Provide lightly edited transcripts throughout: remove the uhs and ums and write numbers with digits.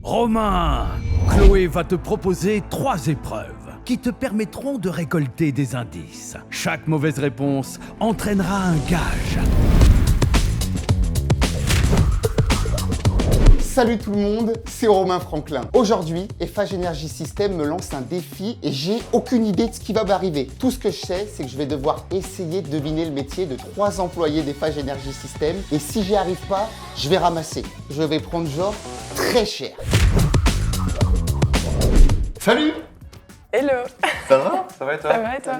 Romain, Chloé va te proposer 3 épreuves qui te permettront de récolter des indices. Chaque mauvaise réponse entraînera un gage. Salut tout le monde, c'est Romain Franklin. Aujourd'hui, Eiffage Energy System me lance un défi et j'ai aucune idée de ce qui va m'arriver. Tout ce que je sais, c'est que je vais devoir essayer de deviner le métier de 3 employés d'Eiffage Energy System et si j'y arrive pas, je vais ramasser. Je vais prendre genre très cher. Salut! Hello. Ça va? Ça va et toi? Ça va et toi?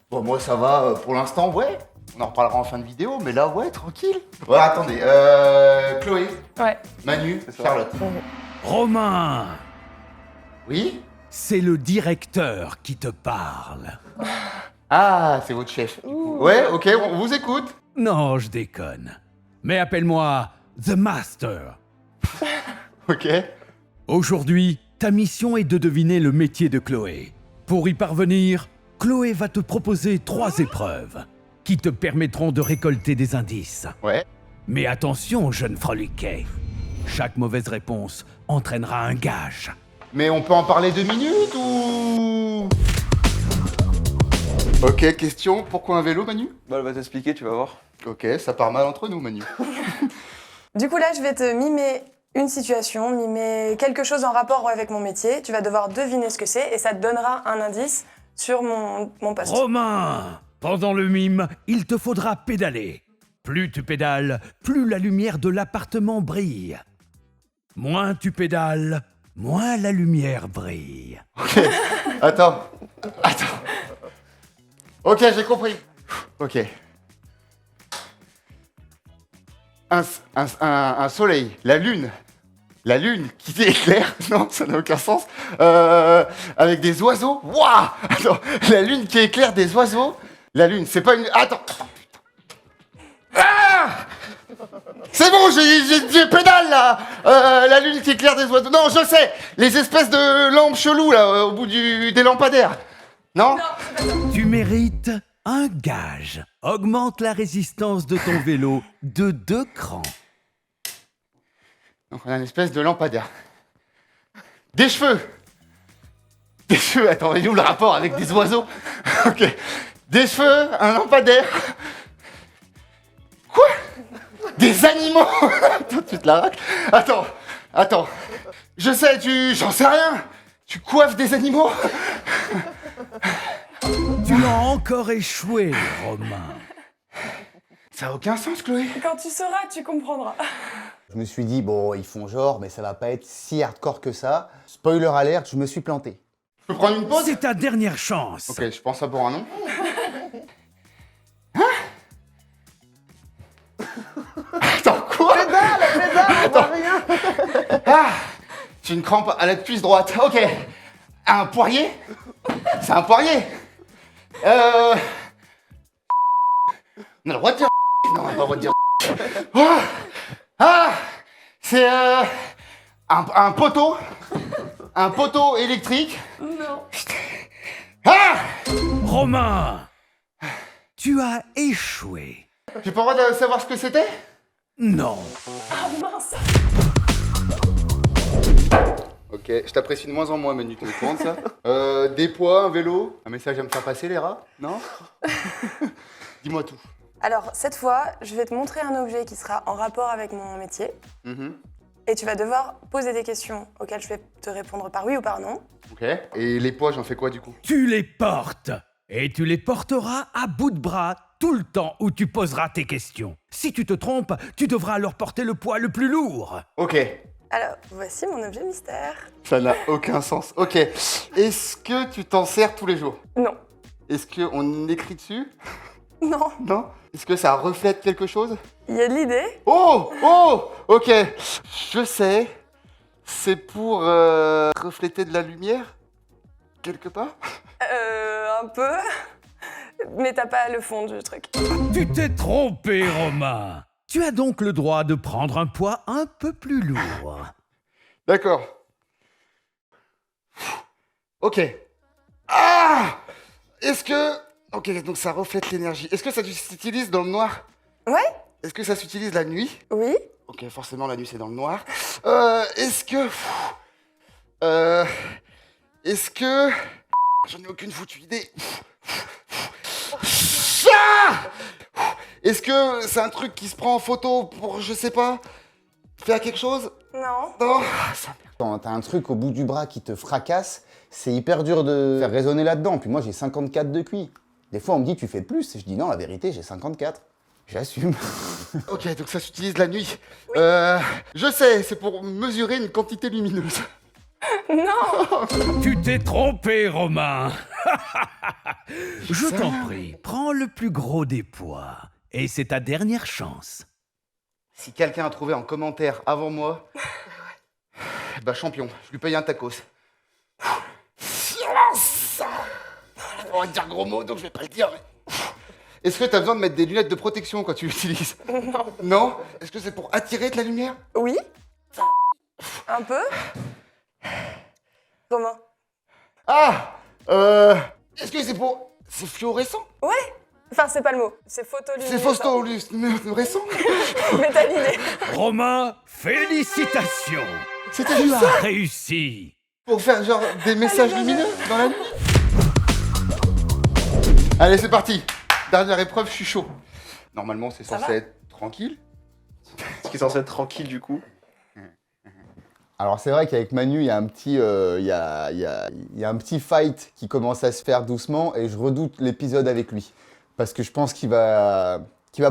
Bon, moi ça va pour l'instant, ouais. On en reparlera en fin de vidéo, mais là, ouais, tranquille. Ouais, attendez, Chloé, Ouais. Manu, C'est ça. Charlotte. Romain, Oui? c'est le directeur qui te parle. Ah, c'est votre chef. Ouais, ok, on vous écoute. Non, je déconne. Mais appelle-moi The Master. Ok. Aujourd'hui, ta mission est de deviner le métier de Chloé. Pour y parvenir, Chloé va te proposer 3 épreuves qui te permettront de récolter des indices. Ouais. Mais attention, jeune froliquet. Chaque mauvaise réponse entraînera un gage. Mais on peut en parler 2 minutes ou... Ok, question, pourquoi un vélo, Manu? Bah, elle va t'expliquer, tu vas voir. Ok, ça part mal entre nous, Manu. Du coup là, je vais te mimer une situation, mimer quelque chose en rapport avec mon métier. Tu vas devoir deviner ce que c'est et ça te donnera un indice sur mon poste. Romain, pendant le mime, il te faudra pédaler. Plus tu pédales, plus la lumière de l'appartement brille. Moins tu pédales, moins la lumière brille. Ok, attends. Ok, j'ai compris. Ok. Un soleil, la lune qui éclaire, non, ça n'a aucun sens. Avec des oiseaux, waouh! Attends, la lune qui éclaire des oiseaux. La lune, c'est pas une. Attends! Ah! C'est bon, j'ai pédale là! La lune qui éclaire des oiseaux. Non, je sais! Les espèces de lampes cheloues là, au bout des lampadaires. Non? Tu mérites un gage. Augmente la résistance de ton vélo de 2 crans. Donc on a une espèce de lampadaire. Des cheveux! Des cheveux, attends, il est où le rapport avec des oiseaux? Ok. Des cheveux, un lampadaire. Quoi? Des animaux? Attends, tu te la raques. Attends. Je sais, j'en sais rien. Tu coiffes des animaux? Tu as encore échoué, Romain. Ça a aucun sens, Chloé. Quand tu sauras, tu comprendras. Je me suis dit, bon, ils font genre, mais ça va pas être si hardcore que ça. Spoiler alert, je me suis planté. Je peux prendre une pause? C'est ta dernière chance. Ok, je pense à pour un nom. Attends, quoi? Pédale, rien. Ah, j'ai une crampe à la cuisse droite. Ok. Un poirier? C'est un poirier. On a le droit de dire. Non, on n'a pas le droit de dire. C'est un poteau. Un poteau électrique. Non. Ah! Romain, tu as échoué. J'ai pas le droit de savoir ce que c'était? Non. Ah mince. Ok, je t'apprécie de moins en moins, Manu, tu es au courant de ça? Des poids, un vélo, un message à me faire passer, les rats? Non? Dis-moi tout. Alors cette fois, je vais te montrer un objet qui sera en rapport avec mon métier. Mhm. Et tu vas devoir poser des questions auxquelles je vais te répondre par oui ou par non. Ok. Et les poids, j'en fais quoi du coup? Tu les portes. Et tu les porteras à bout de bras tout le temps où tu poseras tes questions. Si tu te trompes, tu devras alors porter le poids le plus lourd. Ok. Alors, voici mon objet mystère. Ça n'a aucun sens. Ok. Est-ce que tu t'en sers tous les jours? Non. Est-ce qu'on écrit dessus? Non. Non? Est-ce que ça reflète quelque chose? Il y a de l'idée. Oh! Ok. Je sais. C'est pour refléter de la lumière? Quelque part? Un peu. Mais t'as pas le fond du truc. Tu t'es trompé, Romain. Tu as donc le droit de prendre un poids un peu plus lourd. D'accord. Ok. Ah! Est-ce que... Ok, donc ça reflète l'énergie. Est-ce que ça s'utilise dans le noir? Ouais? Est-ce que ça s'utilise la nuit? Oui? Ok, forcément la nuit c'est dans le noir. Est-ce que... Est-ce que... J'en ai aucune foutue idée. Ah, est-ce que c'est un truc qui se prend en photo pour, je sais pas, faire quelque chose? Non. Non. Quand t'as un truc au bout du bras qui te fracasse, c'est hyper dur de faire raisonner là-dedans. Puis moi, j'ai 54 de QI. Des fois, on me dit, tu fais plus. Et je dis, non, la vérité, j'ai 54. J'assume. Ok, donc ça s'utilise la nuit. Oui. Je sais, c'est pour mesurer une quantité lumineuse. Non. Tu t'es trompé, Romain. Je Ça. t'en prie, prends le plus gros des poids. Et c'est ta dernière chance. Si quelqu'un a trouvé en commentaire avant moi, bah champion, je lui paye un tacos. Silence. On va dire gros mots, donc je vais pas le dire. Est-ce que t'as besoin de mettre des lunettes de protection quand tu l'utilises? Non. Non? Est-ce que c'est pour attirer de la lumière? Oui. Un peu. Comment? Ah est-ce que c'est pour... C'est fluorescent? Ouais. Enfin, c'est pas le mot. C'est photoluminescent. C'est phosphorescent? Mais t'as l'idée. Romain, félicitations. C'était Tu juste as ça? réussi. Pour faire genre des messages lumineux dans la nuit? Allez, c'est parti. Dernière épreuve, je suis chaud. Normalement, c'est Ça censé va être tranquille. Ce qui est censé être tranquille du coup. Alors c'est vrai qu'avec Manu, il y a un petit, il y a un petit fight qui commence à se faire doucement et je redoute l'épisode avec lui. Parce que je pense qu'il va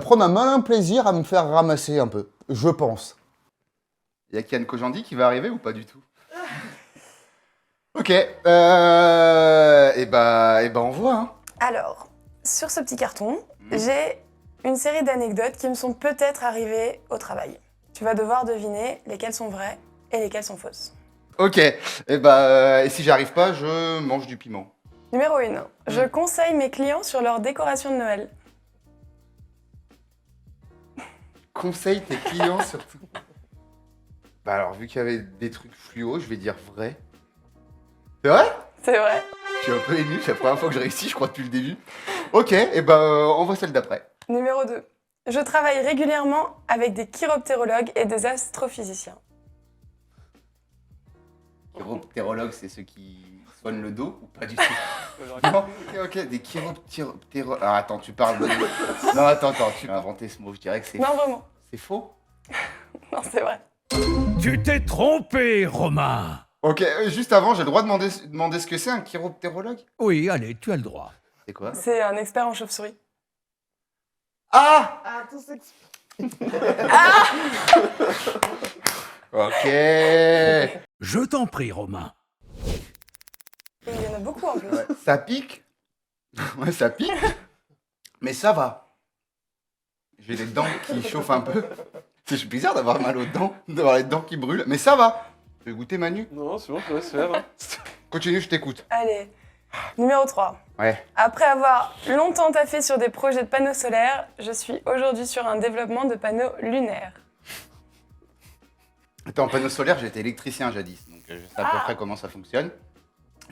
prendre un malin plaisir à me faire ramasser un peu. Je pense. Il y a Kian Kojandi qui va arriver ou pas du tout? Ok. Et bah on voit. Hein. Alors, sur ce petit carton, j'ai une série d'anecdotes qui me sont peut-être arrivées au travail. Tu vas devoir deviner lesquelles sont vraies et lesquelles sont fausses. Ok. Et si j'arrive pas, je mange du piment. Numéro 1. Je conseille mes clients sur leur décoration de Noël. Conseille tes clients surtout. Bah alors, vu qu'il y avait des trucs fluo, je vais dire vrai. C'est vrai? C'est vrai. Je suis un peu ému, c'est la première fois que je réussis, je crois, depuis le début. Ok, on voit celle d'après. Numéro 2. Je travaille régulièrement avec des chiroptérologues et des astrophysiciens. Chiroptérologues, c'est ceux qui soignent le dos ou pas du tout? Non, ok, des chiroptérologues. Ah, attends, tu parles de... Non, attends, tu as inventé ce mot, je dirais que c'est... Non, vraiment. C'est faux? Non, c'est vrai. Tu t'es trompé, Romain. Ok, juste avant, j'ai le droit de demander ce que c'est, un chiroptérologue? Oui, allez, tu as le droit. C'est quoi? C'est un expert en chauve-souris. Ah! tout ça. Ok. Je t'en prie, Romain. Et il y en a beaucoup en plus. Ouais, ça pique? Ouais, ça pique. Mais ça va. J'ai les dents qui chauffent un peu. C'est bizarre d'avoir mal aux dents, d'avoir les dents qui brûlent. Mais ça va. Tu veux goûter, Manu? Non, c'est bon, ça va se faire. Hein. Continue, je t'écoute. Allez. Numéro 3. Ouais. Après avoir longtemps taffé sur des projets de panneaux solaires, je suis aujourd'hui sur un développement de panneaux lunaires. Attends, en panneau solaire, j'étais électricien jadis, donc je sais à peu près comment ça fonctionne.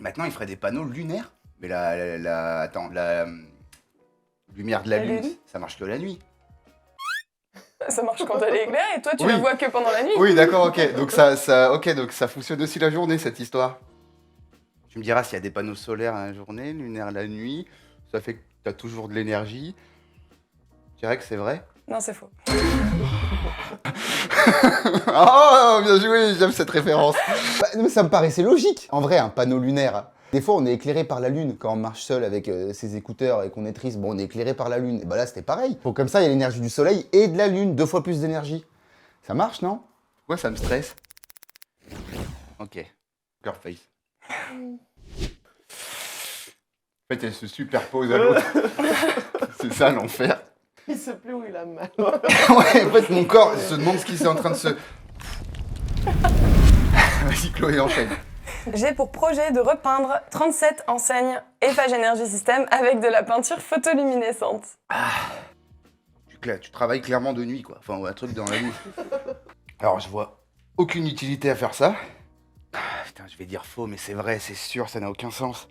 Maintenant, il ferait des panneaux lunaires. Mais la lumière de la lune, ça marche que la nuit. Ça marche quand elle est éclairée et toi tu Oui. la vois que pendant la nuit. Oui, d'accord, ok. Donc ça fonctionne aussi la journée, cette histoire. Tu me diras s'il y a des panneaux solaires la journée, lunaires la nuit, ça fait que tu as toujours de l'énergie. Tu dirais que c'est vrai? Non, c'est faux. Oh, bien joué, j'aime cette référence. Mais ça me paraissait logique. En vrai, un panneau lunaire. Des fois, on est éclairé par la lune quand on marche seul avec ses écouteurs et qu'on est triste. Bon, on est éclairé par la lune. Et bah là, c'était pareil. Donc comme ça, il y a l'énergie du soleil et de la lune, 2 fois plus d'énergie. Ça marche, non? Pourquoi ça me stresse? Ok. Poker face. En fait, elle se superpose à l'autre. C'est ça l'enfer. Il sait plus où il a mal. Ouais, en fait, mon corps se demande ce qui est en train de se... Vas-y, Chloé, enchaîne. J'ai pour projet de repeindre 37 enseignes Eiffage Energy System avec de la peinture photoluminescente. Tu travailles clairement de nuit, quoi. Enfin, ouais, un truc dans la nuit. Alors, je vois aucune utilité à faire ça. Putain, je vais dire faux, mais c'est vrai, c'est sûr, ça n'a aucun sens.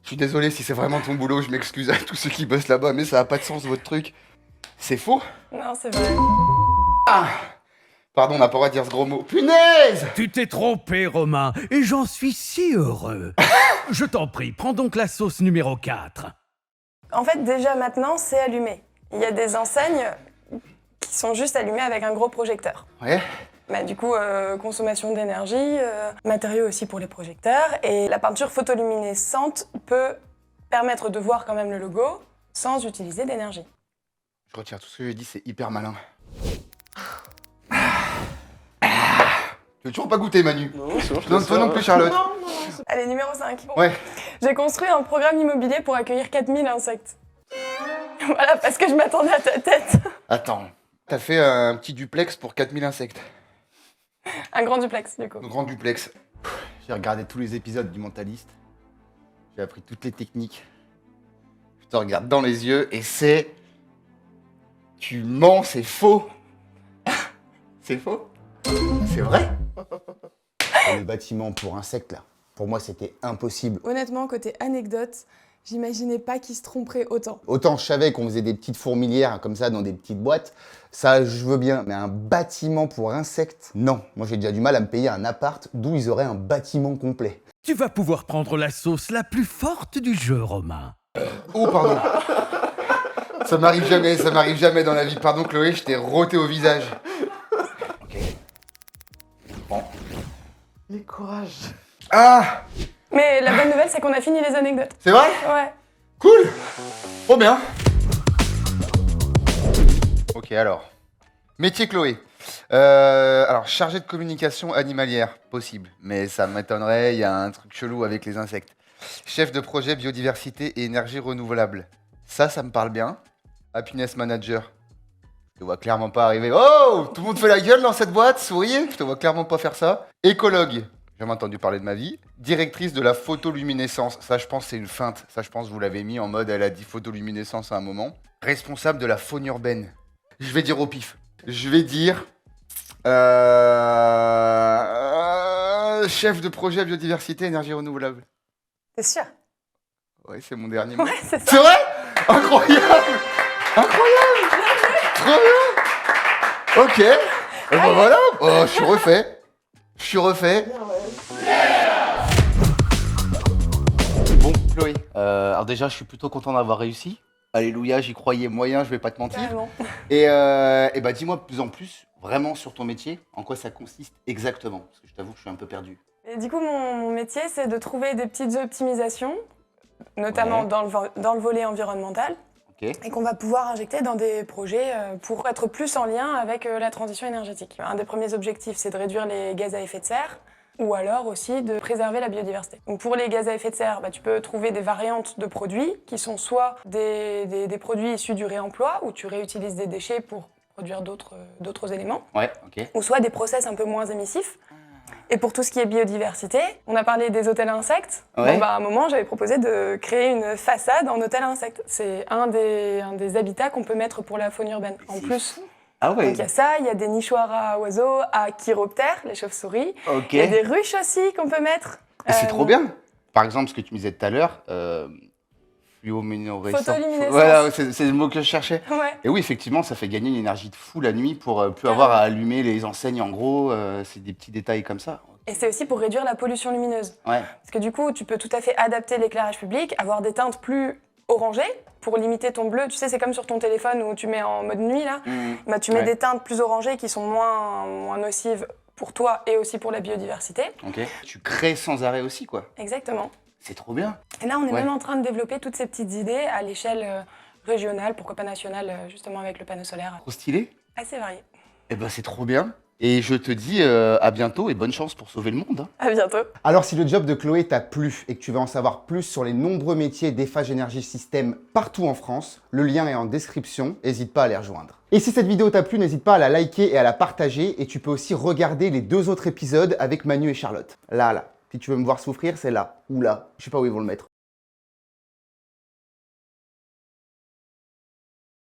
Je suis désolé si c'est vraiment ton boulot, je m'excuse à tous ceux qui bossent là-bas, mais ça n'a pas de sens, votre truc. C'est faux? Non, c'est vrai. Pardon, on n'a pas le droit de dire ce gros mot. Punaise! Tu t'es trompé, Romain, et j'en suis si heureux. Je t'en prie, prends donc la sauce numéro 4. En fait, déjà maintenant, c'est allumé. Il y a des enseignes qui sont juste allumées avec un gros projecteur. Ouais. Bah, du coup, consommation d'énergie, matériaux aussi pour les projecteurs. Et la peinture photoluminescente peut permettre de voir quand même le logo sans utiliser d'énergie. Je retire tout ce que j'ai dit, c'est hyper malin. Tu veux toujours pas goûter, Manu? Non, c'est bon, je Non, te toi non plus, Charlotte. Allez, numéro 5. Ouais. J'ai construit un programme immobilier pour accueillir 4000 insectes. Voilà, parce que je m'attendais à ta tête. Attends, t'as fait un petit duplex pour 4000 insectes. Un grand duplex, du coup. Un grand duplex. J'ai regardé tous les épisodes du Mentaliste. J'ai appris toutes les techniques. Je te regarde dans les yeux et c'est... Tu mens, c'est faux. C'est faux? C'est vrai? Le bâtiment pour insectes, là, pour moi, c'était impossible. Honnêtement, côté anecdote, j'imaginais pas qu'ils se tromperaient autant. Autant je savais qu'on faisait des petites fourmilières comme ça dans des petites boîtes, ça je veux bien, mais un bâtiment pour insectes, non. Moi j'ai déjà du mal à me payer un appart d'où ils auraient un bâtiment complet. Tu vas pouvoir prendre la sauce la plus forte du jeu, Romain. Oh pardon. Ça m'arrive jamais dans la vie. Pardon Chloé, je t'ai roté au visage. Ok. Bon. Les courages. Ah! Mais la bonne nouvelle, c'est qu'on a fini les anecdotes. C'est vrai? Ouais. Cool! Trop bien! Ok, alors. Métier Chloé. Alors, chargé de communication animalière, possible. Mais ça m'étonnerait, il y a un truc chelou avec les insectes. Chef de projet biodiversité et énergie renouvelable. Ça me parle bien. Happiness manager. Je te vois clairement pas arriver. Oh! Tout le monde fait la gueule dans cette boîte, souriez. Je te vois clairement pas faire ça. Écologue. J'ai jamais entendu parler de ma vie. Directrice de la photoluminescence. Ça, je pense, c'est une feinte. Ça, je pense, vous l'avez mis en mode, elle a dit photoluminescence à un moment. Responsable de la faune urbaine. Je vais dire au pif. Je vais dire... chef de projet biodiversité, énergie renouvelable. T'es sûr? Ouais, c'est mon dernier mot. Ouais, c'est ça. C'est vrai? Incroyable! Incroyable! Trop bien! Ok. Et ben voilà. Oh, je suis refait. Je suis refait. Bon, Chloé. Alors déjà, je suis plutôt content d'avoir réussi. Alléluia, j'y croyais moyen, je vais pas te mentir. Carrément. Et bah dis-moi de plus en plus, vraiment sur ton métier, en quoi ça consiste exactement? Parce que je t'avoue que je suis un peu perdu. Et du coup, mon métier, c'est de trouver des petites optimisations, notamment Ouais. dans le volet environnemental, Ok. et qu'on va pouvoir injecter dans des projets pour être plus en lien avec la transition énergétique. Un des premiers objectifs, c'est de réduire les gaz à effet de serre, ou alors aussi de préserver la biodiversité. Donc pour les gaz à effet de serre, tu peux trouver des variantes de produits qui sont soit des produits issus du réemploi, où tu réutilises des déchets pour produire d'autres éléments, Ouais, ok. ou soit des process un peu moins émissifs. Et pour tout ce qui est biodiversité, on a parlé des hôtels à insectes. Ouais. Bon, à un moment, j'avais proposé de créer une façade en hôtel à insectes. C'est un des habitats qu'on peut mettre pour la faune urbaine. En plus, Ah donc ouais. il y a ça, il y a des nichoirs à oiseaux, à chiroptères, les chauves-souris. Ok. Il y a des ruches aussi qu'on peut mettre. Et c'est trop bien. Par exemple, ce que tu me disais tout à l'heure, fluominescence. Photoluminescence. Voilà, c'est le mot que je cherchais. Ouais. Et oui, effectivement, ça fait gagner une énergie de fou la nuit pour plus avoir à allumer les enseignes en gros. C'est des petits détails comme ça. Et c'est aussi pour réduire la pollution lumineuse. Ouais. Parce que du coup, tu peux tout à fait adapter l'éclairage public, avoir des teintes plus orangées pour limiter ton bleu. Tu sais, c'est comme sur ton téléphone où tu mets en mode nuit, là. Tu mets Ouais. des teintes plus orangées qui sont moins nocives pour toi et aussi pour la biodiversité. Ok. Tu crées sans arrêt aussi, quoi. Exactement. C'est trop bien. Et là, on est Ouais. même en train de développer toutes ces petites idées à l'échelle régionale, pourquoi pas nationale, justement avec le panneau solaire. Trop stylé. Assez varié. Eh ben, c'est trop bien. Et je te dis à bientôt et bonne chance pour sauver le monde. Hein. À bientôt. Alors si le job de Chloé t'a plu et que tu veux en savoir plus sur les nombreux métiers d'Eiffage Energy System partout en France, le lien est en description, n'hésite pas à les rejoindre. Et si cette vidéo t'a plu, n'hésite pas à la liker et à la partager et tu peux aussi regarder les 2 autres épisodes avec Manu et Charlotte. Là. Si tu veux me voir souffrir, c'est là ou là. Je sais pas où ils vont le mettre.